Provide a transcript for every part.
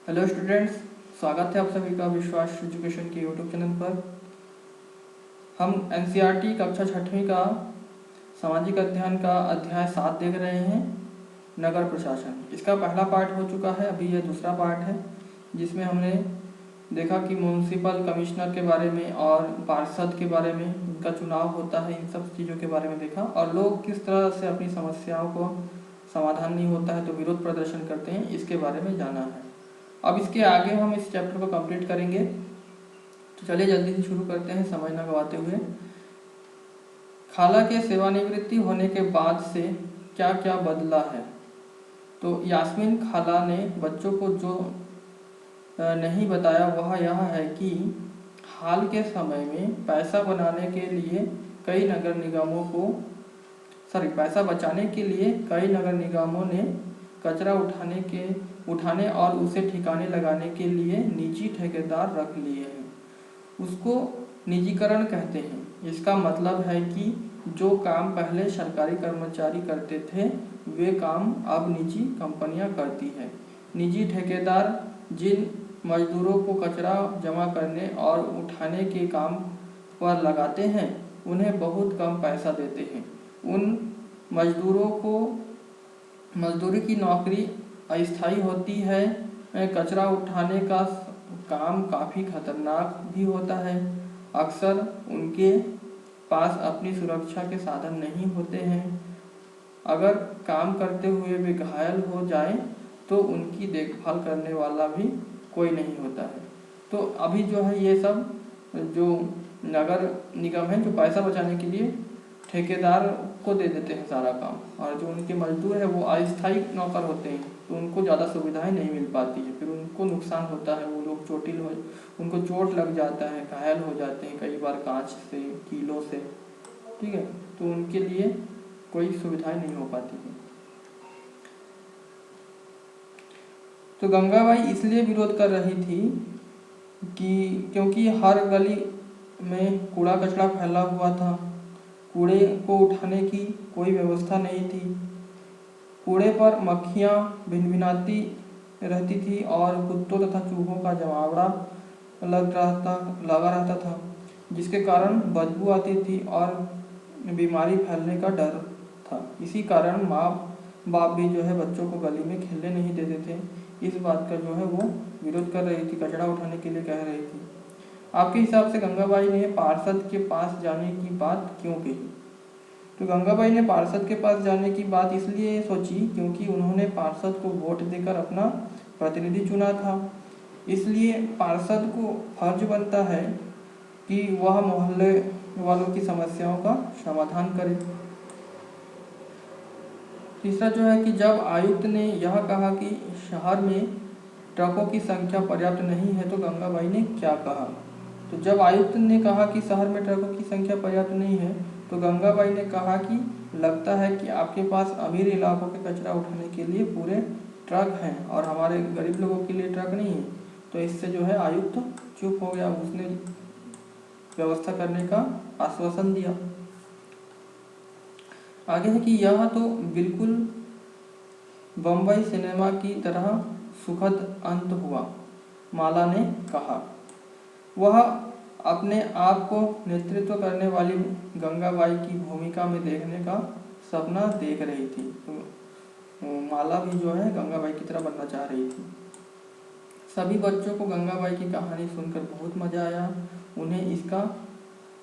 Hello students, स्वागत है आप सभी का विश्वास एजुकेशन के यूट्यूब चैनल पर। हम एनसीईआरटी कक्षा 6वीं का सामाजिक अध्ययन का अध्याय 7 देख रहे हैं, नगर प्रशासन। इसका पहला पार्ट हो चुका है, अभी यह दूसरा पार्ट है जिसमें हमने देखा कि म्यूनसिपल कमिश्नर के बारे में और पार्षद के बारे में, इनका चुनाव होता है, इन सब चीज़ों के बारे में देखा और लोग किस तरह से अपनी समस्याओं को समाधान नहीं होता है तो विरोध प्रदर्शन करते हैं, इसके बारे में जाना है। अब इसके आगे हम इस चैप्टर को कंप्लीट करेंगे, तो चलिए जल्दी से शुरू करते हैं समय न गवाते हुए। खाला के सेवानिवृत्ति होने के बाद से क्या क्या बदला है। तो यास्मीन खाला ने बच्चों को जो नहीं बताया वह यह है कि हाल के समय में पैसा बनाने के लिए कई नगर निगमों को पैसा बचाने के लिए कई नगर निगमों ने कचरा उठाने और उसे ठिकाने लगाने के लिए निजी ठेकेदार रख लिए हैं। उसको निजीकरण कहते हैं। इसका मतलब है कि जो काम पहले सरकारी कर्मचारी करते थे वे काम अब निजी कंपनियां करती हैं। निजी ठेकेदार जिन मजदूरों को कचरा जमा करने और उठाने के काम पर लगाते हैं उन्हें बहुत कम पैसा देते हैं। उन मजदूरों को मजदूरी की नौकरी अस्थायी होती है। कचरा उठाने का काम काफ़ी खतरनाक भी होता है। अक्सर उनके पास अपनी सुरक्षा के साधन नहीं होते हैं। अगर काम करते हुए वे घायल हो जाएं तो उनकी देखभाल करने वाला भी कोई नहीं होता है। तो अभी जो है ये सब जो नगर निगम है जो पैसा बचाने के लिए ठेकेदार को दे देते हैं सारा काम, और जो उनके मजदूर है वो अस्थायी नौकर होते हैं तो उनको ज़्यादा सुविधाएं नहीं मिल पाती है, फिर उनको नुकसान होता है, वो लोग उनको चोट लग जाता है, घायल हो जाते हैं कई बार कांच से, कीलों से, ठीक है, तो उनके लिए कोई सुविधाएं नहीं हो पाती है। तो गंगाबाई इसलिए विरोध कर रही थी क्योंकि हर गली में कूड़ा कचरा फैला हुआ था। कूड़े को उठाने की कोई व्यवस्था नहीं थी। कूड़े पर मक्खियाँ भिनभिनाती रहती थी और कुत्तों तथा चूहों का जमावड़ा लगा रहता था, जिसके कारण बदबू आती थी और बीमारी फैलने का डर था। इसी कारण माँ बाप भी जो है बच्चों को गली में खेलने नहीं देते थे। इस बात का जो है वो विरोध कर रही थी, कचरा उठाने के लिए कह रही थी। आपके हिसाब से गंगाबाई ने पार्षद के पास जाने की बात क्यों कही। तो गंगाबाई ने पार्षद के पास जाने की बात इसलिए सोची क्योंकि उन्होंने पार्षद को वोट देकर अपना प्रतिनिधि चुना था। इसलिए पार्षद को फर्ज बनता है कि वह मोहल्ले वालों की समस्याओं का समाधान करे। तीसरा जो है कि जब आयुक्त ने यह कहा कि शहर में ट्रकों की संख्या पर्याप्त नहीं है तो गंगाबाई ने क्या कहा। तो जब आयुक्त ने कहा कि शहर में ट्रकों की संख्या पर्याप्त नहीं है तो गंगाबाई ने कहा कि लगता है कि आपके पास अमीर इलाकों के कचरा उठाने के लिए पूरे ट्रक हैं और हमारे गरीब लोगों के लिए ट्रक नहीं है। तो इससे जो है आयुक्त चुप हो गया, उसने व्यवस्था करने का आश्वासन दिया। आगे है कि यह तो बिल्कुल बम्बई सिनेमा की तरह सुखद अंत हुआ, माला ने कहा। वह अपने आप को नेतृत्व करने वाली गंगाबाई की भूमिका में देखने का सपना देख रही थी। तो माला भी जो है गंगाबाई की तरह बनना चाह रही थी। सभी बच्चों को गंगाबाई की कहानी सुनकर बहुत मजा आया। उन्हें इसका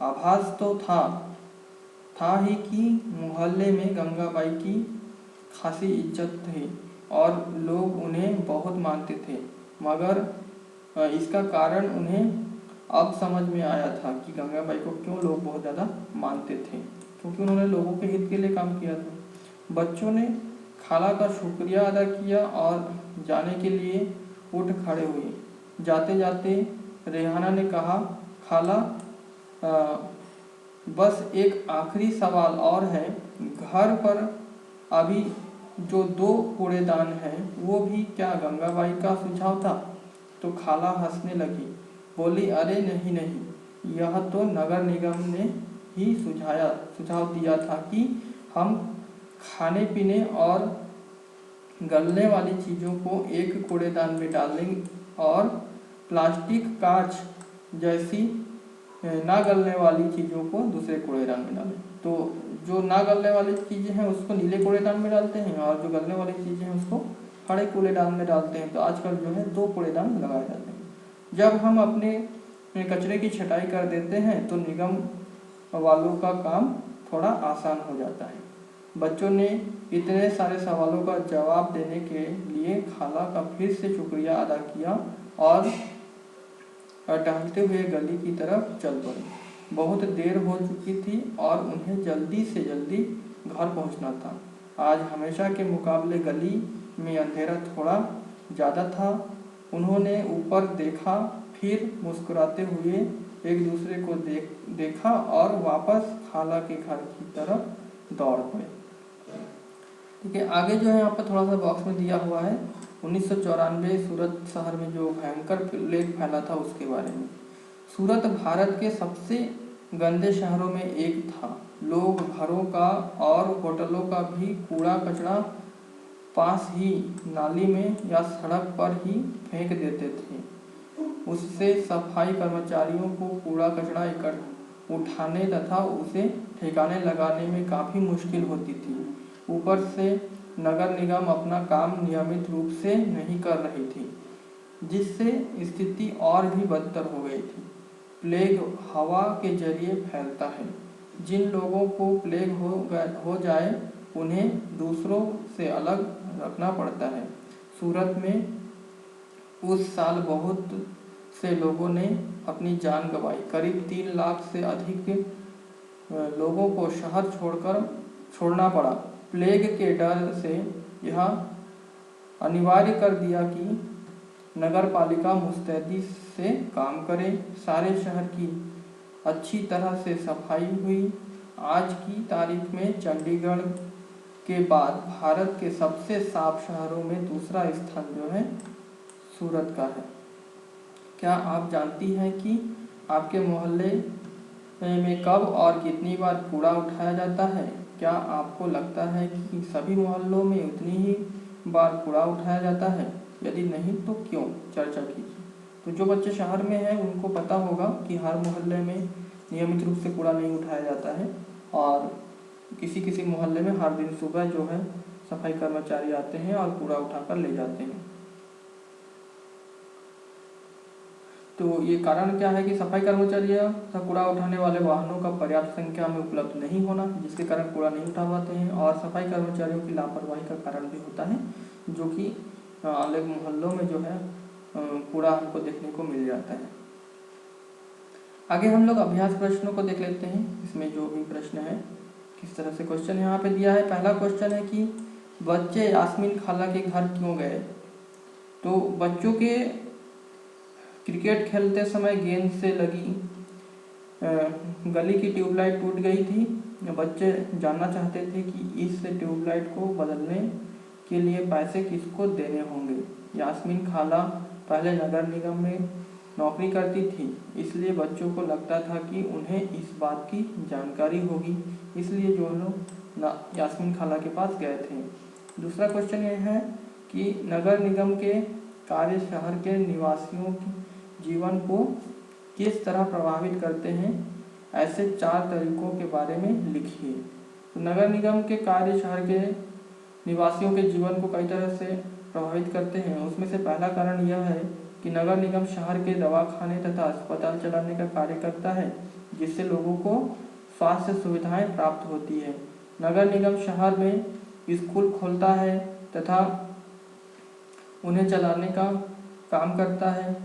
आभास तो था ही कि मोहल्ले में गंगाबाई की खासी इज्जत थी और लोग उन्हें बहुत मानते थे, मगर इसका कारण उन्हें अब समझ में आया था कि गंगाबाई को क्यों लोग बहुत ज़्यादा मानते थे, क्योंकि उन्होंने लोगों के हित के लिए काम किया था। बच्चों ने खाला का शुक्रिया अदा किया और जाने के लिए उठ खड़े हुए। जाते जाते रेहाना ने कहा, खाला बस एक आखिरी सवाल और है, घर पर अभी जो 2 कूड़ेदान हैं वो भी क्या गंगाबाई का सुझाव था। तो खाला हंसने लगी, बोली, अरे नहीं, यह तो नगर निगम ने ही सुझाव दिया था कि हम खाने पीने और गलने वाली चीज़ों को एक कूड़ेदान में डालें और प्लास्टिक, कांच जैसी ना गलने वाली चीज़ों को दूसरे कूड़ेदान में डालें। तो जो ना गलने वाली चीज़ें हैं उसको नीले कूड़ेदान में डालते हैं और जो गलने वाली चीज़ें हैं उसको हरे कूड़ेदान में डालते हैं। तो आजकल जो है 2 कूड़ेदान लगाए जाते हैं। जब हम अपने कचरे की छटाई कर देते हैं तो निगम वालों का काम थोड़ा आसान हो जाता है। बच्चों ने इतने सारे सवालों का जवाब देने के लिए खाला का फिर से शुक्रिया अदा किया और टहलते हुए गली की तरफ चल पड़े। बहुत देर हो चुकी थी और उन्हें जल्दी से जल्दी घर पहुंचना था। आज हमेशा के मुकाबले गली में अंधेरा थोड़ा ज़्यादा था। उन्होंने ऊपर देखा, फिर मुस्कुराते हुए एक दूसरे को देखा और वापस खाला के घर की तरफ दौड़ पड़े। ठीक है, आगे जो है यहाँ पर थोड़ा सा बॉक्स में दिया हुआ है 1994 सूरत शहर में जो भयंकर प्लेग फैला था उसके बारे में। सूरत भारत के सबसे गंदे शहरों में एक था। लोग घरों का और होटलों का भी कूड़ा कचरा पास ही नाली में या सड़क पर ही फेंक देते थे। उससे सफाई कर्मचारियों को कूड़ा कचरा उठाने तथा उसे ठिकाने लगाने में काफ़ी मुश्किल होती थी। ऊपर से नगर निगम अपना काम नियमित रूप से नहीं कर रही थी, जिससे स्थिति और भी बदतर हो गई थी। प्लेग हवा के जरिए फैलता है। जिन लोगों को प्लेग हो जाए उन्हें दूसरों से अलग रखना पड़ता है। सूरत में उस साल बहुत से लोगों ने अपनी जान गंवाई। करीब 3 लाख से अधिक लोगों को शहर छोड़ना पड़ा। प्लेग के डर से यह अनिवार्य कर दिया कि नगरपालिका मुस्तैदी से काम करे। सारे शहर की अच्छी तरह से सफाई हुई। आज की तारीख में चंडीगढ़ के बाद भारत के सबसे साफ शहरों में दूसरा स्थान जो है सूरत का है। क्या आप जानती हैं कि आपके मोहल्ले में कब और कितनी बार कूड़ा उठाया जाता है? क्या आपको लगता है कि सभी मोहल्लों में उतनी ही बार कूड़ा उठाया जाता है? यदि नहीं तो क्यों? चर्चा कीजिए। तो जो बच्चे शहर में हैं उनको पता होगा कि हर मोहल्ले में नियमित रूप से कूड़ा नहीं उठाया जाता है और किसी किसी मोहल्ले में हर दिन सुबह जो है सफाई कर्मचारी आते हैं और कूड़ा उठाकर ले जाते हैं। तो ये कारण क्या है कि सफाई कर्मचारियों का कूड़ा उठाने वाले वाहनों का पर्याप्त संख्या में उपलब्ध नहीं होना, जिसके कारण कूड़ा नहीं उठा पाते हैं, और सफाई कर्मचारियों की लापरवाही का कारण भी होता है, जो कि अलग मोहल्लों में जो है कूड़ा हमको देखने को मिल जाता है। आगे हम लोग अभ्यास प्रश्नों को देख लेते हैं। इसमें जो भी प्रश्न है किस तरह से क्वेश्चन यहाँ पे दिया है। पहला क्वेश्चन है कि बच्चे यास्मीन खाला के घर क्यों गए? तो बच्चों के क्रिकेट खेलते समय गेंद से लगी गली की ट्यूबलाइट टूट गई थी। बच्चे जानना चाहते थे कि इस ट्यूबलाइट को बदलने के लिए पैसे किसको देने होंगे। यास्मीन खाला पहले नगर निगम में नौकरी करती थी, इसलिए बच्चों को लगता था कि उन्हें इस बात की जानकारी होगी, इसलिए जो लोग यास्मीन खाला के पास गए थे। दूसरा क्वेश्चन ये है कि नगर निगम के कार्य शहर के निवासियों की जीवन को किस तरह प्रभावित करते हैं, ऐसे 4 तरीकों के बारे में लिखिए। तो नगर निगम के कार्य शहर के निवासियों के जीवन को कई तरह से प्रभावित करते हैं। उसमें से पहला कारण यह है कि नगर निगम शहर के दवाखाने तथा अस्पताल चलाने का कार्य करता है, जिससे लोगों को स्वास्थ्य सुविधाएं प्राप्त होती है। नगर निगम शहर में स्कूल खोलता है तथा उन्हें चलाने का काम करता है,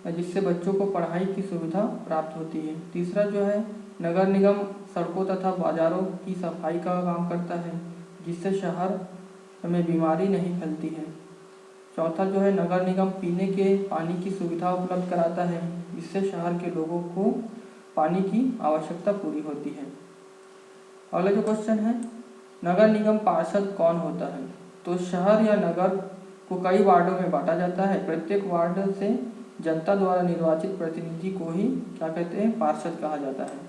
जिससे बच्चों को पढ़ाई की सुविधा प्राप्त होती है। तीसरा जो है, नगर निगम सड़कों तथा बाजारों की सफाई का काम करता है, जिससे शहर में बीमारी नहीं फैलती है। चौथा जो है, नगर निगम पीने के पानी की सुविधा उपलब्ध कराता है, जिससे शहर के लोगों को पानी की आवश्यकता पूरी होती है। अगला जो क्वेश्चन है, नगर निगम पार्षद कौन होता है? तो शहर या नगर को कई वार्डों में बांटा जाता है। प्रत्येक वार्ड से जनता द्वारा निर्वाचित प्रतिनिधि को ही क्या कहते हैं, पार्षद कहा जाता है।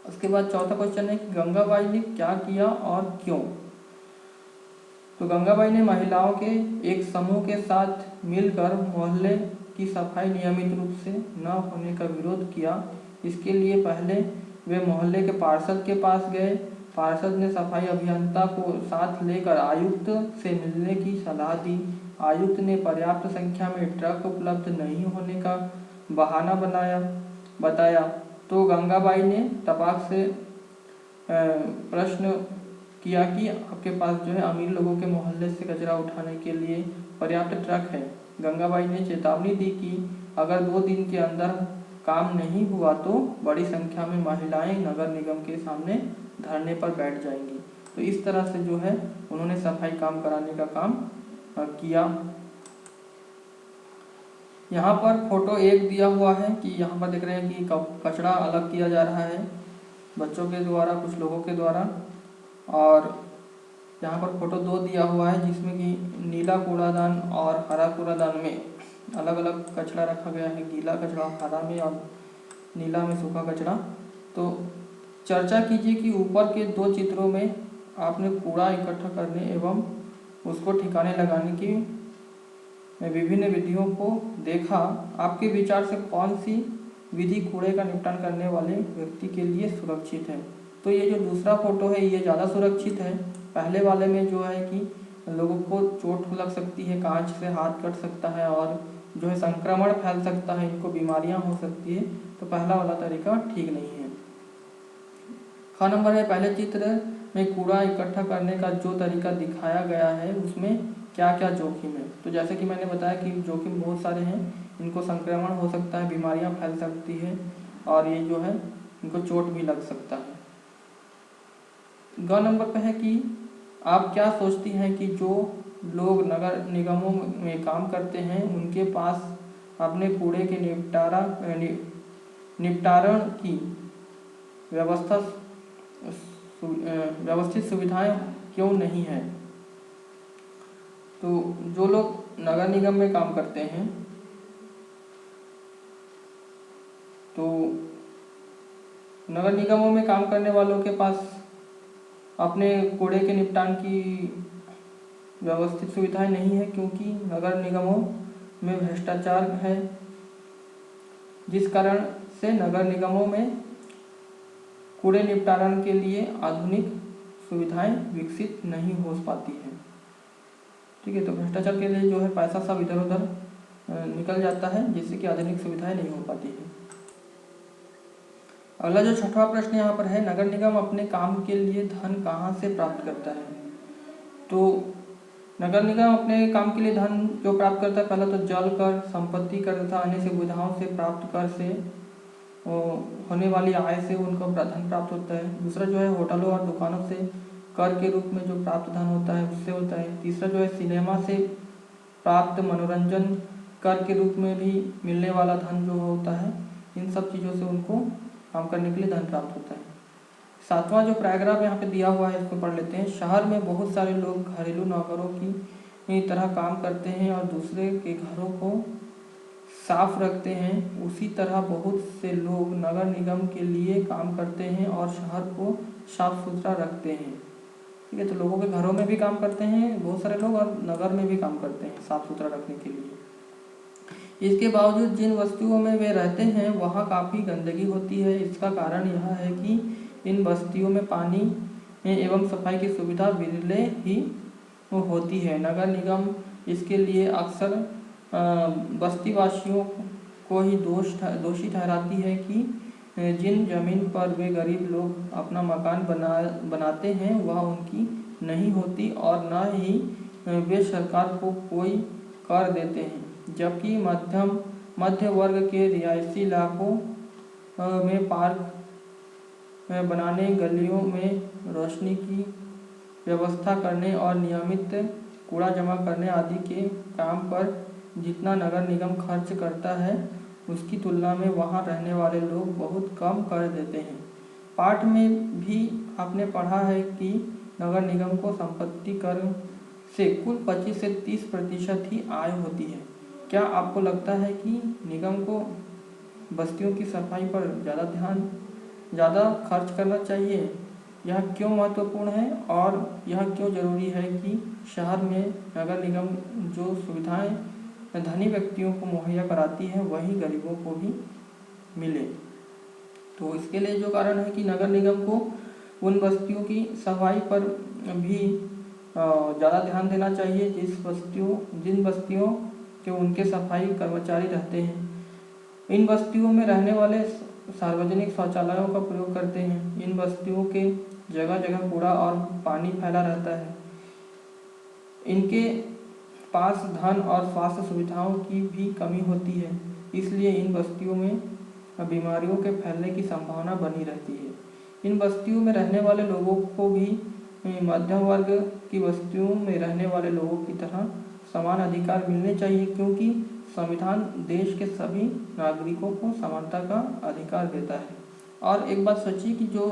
उसके बाद चौथा क्वेश्चन है कि गंगाबाई ने क्या किया और क्यों? तो गंगाबाई ने महिलाओं के एक समूह के साथ मिलकर मोहल्ले की सफाई नियमित रूप से न होने का विरोध किया। इसके लिए पहले वे मोहल्ले के पार्षद के पास गए। पार्षद ने सफाई अभियंता को साथ लेकर आयुक्त से मिलने की सलाह दी। आयुक्त ने पर्याप्त संख्या में ट्रक उपलब्ध नहीं होने का बहाना बताया तो गंगाबाई ने तपाक से प्रश्न किया कि आपके पास जो है अमीर लोगों के मोहल्ले से कचरा उठाने के लिए पर्याप्त ट्रक है। गंगाबाई ने चेतावनी दी कि अगर 2 दिन के अंदर काम नहीं हुआ तो बड़ी संख्या में महिलाएं नगर निगम के सामने धरने पर बैठ जाएंगी। तो इस तरह से जो है उन्होंने सफाई काम कराने का काम किया। यहाँ पर फोटो 1 दिया हुआ है कि यहाँ पर देख रहे हैं कि कचरा अलग किया जा रहा है बच्चों के द्वारा, कुछ लोगों के द्वारा। और यहाँ पर फोटो 2 दिया हुआ है जिसमें कि नीला कूड़ादान और हरा कूड़ादान में अलग अलग कचरा रखा गया है, गीला कचरा हरा में और नीला में सूखा कचरा। तो चर्चा कीजिए कि ऊपर के 2 चित्रों में आपने कूड़ा इकट्ठा करने एवं उसको ठिकाने लगाने की विभिन्न विधियों को देखा। आपके विचार से कौन सी विधि कूड़े का निपटान करने वाले व्यक्ति के लिए सुरक्षित है? तो ये जो दूसरा फोटो है ये ज़्यादा सुरक्षित है। पहले वाले में जो है कि लोगों को चोट लग सकती है, कांच से हाथ कट सकता है और जो है संक्रमण फैल सकता है, इनको बीमारियां हो सकती है। तो पहला वाला तरीका ठीक नहीं है। ख नंबर है, पहले चित्र में कूड़ा इकट्ठा करने का जो तरीका दिखाया गया है उसमें क्या क्या जोखिम है? तो जैसे कि मैंने बताया कि जोखिम बहुत सारे हैं, इनको संक्रमण हो सकता है, बीमारियां फैल सकती है और ये जो है इनको चोट भी लग सकता है। ग नंबर पे है कि आप क्या सोचती हैं कि जो लोग नगर निगमों में काम करते हैं उनके पास अपने कूड़े के निपटारण की व्यवस्थित सुविधाएं क्यों नहीं है? तो जो लोग नगर निगम में काम करते हैं तो नगर निगमों में काम करने वालों के पास अपने कूड़े के निपटान की व्यवस्थित सुविधाएं नहीं है, क्योंकि नगर निगमों में भ्रष्टाचार है, जिस कारण से नगर निगमों में कूड़े निपटारण के लिए आधुनिक सुविधाएं विकसित नहीं हो पाती हैं। ठीक है, तो भ्रष्टाचार के लिए जो है पैसा सब इधर उधर निकल जाता है, जिससे कि आधुनिक सुविधाएं नहीं हो पाती है। अगला जो 6वां प्रश्न यहाँ पर है, नगर निगम अपने काम के लिए धन कहाँ से प्राप्त करता है? तो नगर निगम अपने काम के लिए धन जो प्राप्त करता है, पहला तो जल कर, संपत्ति कर तथा अन्य सुविधाओं से प्राप्त कर से होने वाली आय से उनको धन प्राप्त होता है। दूसरा जो है होटलों और दुकानों से कर के रूप में जो प्राप्त धन होता है उससे होता है। तीसरा जो है सिनेमा से प्राप्त मनोरंजन कर के रूप में भी मिलने वाला धन जो होता है, इन सब चीज़ों से उनको काम करने के लिए धन प्राप्त होता है। 7वां जो पैराग्राफ यहाँ पे दिया हुआ है इसको पढ़ लेते हैं। शहर में बहुत सारे लोग घरेलू नौकरों की तरह काम करते हैं और दूसरे के घरों को साफ रखते हैं। उसी तरह बहुत से लोग नगर निगम के लिए काम करते हैं और शहर को साफ सुथरा रखते हैं। ठीक है, तो लोगों के घरों में भी काम करते हैं बहुत सारे लोग और नगर में भी काम करते हैं साफ सुथरा रखने के लिए। इसके बावजूद जिन बस्तियों में वे रहते हैं वहाँ काफ़ी गंदगी होती है। इसका कारण यह है कि इन बस्तियों में पानी एवं सफाई की सुविधा विरले ही होती है। नगर निगम इसके लिए अक्सर बस्ती वासियों को ही दोषी ठहराती है कि जिन जमीन पर वे गरीब लोग अपना मकान बनाते हैं वह उनकी नहीं होती और न ही वे सरकार को कोई कर देते हैं, जबकि मध्य वर्ग के रिहायशी इलाकों में पार्क बनाने, गलियों में रोशनी की व्यवस्था करने और नियमित कूड़ा जमा करने आदि के काम पर जितना नगर निगम खर्च करता है उसकी तुलना में वहां रहने वाले लोग बहुत कम कर देते हैं। पाठ में भी आपने पढ़ा है कि नगर निगम को संपत्ति कर से कुल 25 से 30% ही आय होती है। क्या आपको लगता है कि निगम को बस्तियों की सफाई पर ज़्यादा खर्च करना चाहिए यह क्यों महत्वपूर्ण है और यह क्यों जरूरी है कि शहर में नगर निगम जो सुविधाएं धनी व्यक्तियों को मुहैया कराती है वही गरीबों को भी मिले। तो इसके लिए जो कारण है कि नगर निगम को उन बस्तियों की सफाई पर भी ज़्यादा ध्यान देना चाहिए जिन बस्तियों के उनके सफाई कर्मचारी रहते हैं। इन बस्तियों में रहने वाले सार्वजनिक शौचालयों का प्रयोग करते हैं। इन बस्तियों के जगह जगह कूड़ा और पानी फैला रहता है। इनके पास धन और स्वास्थ्य सुविधाओं की भी कमी होती है, इसलिए इन बस्तियों में बीमारियों के फैलने की संभावना बनी रहती है। इन बस्तियों में रहने वाले लोगों को भी मध्यम वर्ग की बस्तियों में रहने वाले लोगों की तरह समान अधिकार मिलने चाहिए, क्योंकि संविधान देश के सभी नागरिकों को समानता का अधिकार देता है। और एक बात सोचिए कि जो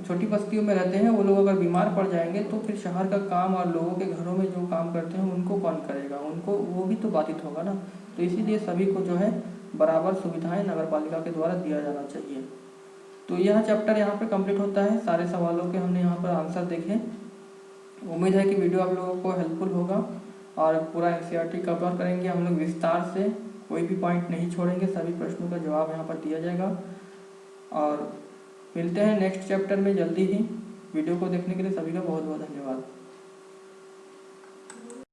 छोटी बस्तियों में रहते हैं वो लोग अगर बीमार पड़ जाएंगे तो फिर शहर का काम और लोगों के घरों में जो काम करते हैं उनको कौन करेगा, उनको वो भी तो बाधित होगा ना। तो इसीलिए सभी को जो है बराबर सुविधाएं नगर पालिका के द्वारा दिया जाना चाहिए। तो यह चैप्टर यहाँ पे कंप्लीट होता है। सारे सवालों के हमने यहाँ पर आंसर देखे। उम्मीद है कि वीडियो आप लोगों को हेल्पफुल होगा और पूरा एनसीईआरटी कवर करेंगे हम लोग विस्तार से, कोई भी पॉइंट नहीं छोड़ेंगे, सभी प्रश्नों का जवाब यहाँ पर दिया जाएगा। और मिलते हैं नेक्स्ट चैप्टर में जल्दी ही। वीडियो को देखने के लिए सभी का बहुत बहुत धन्यवाद।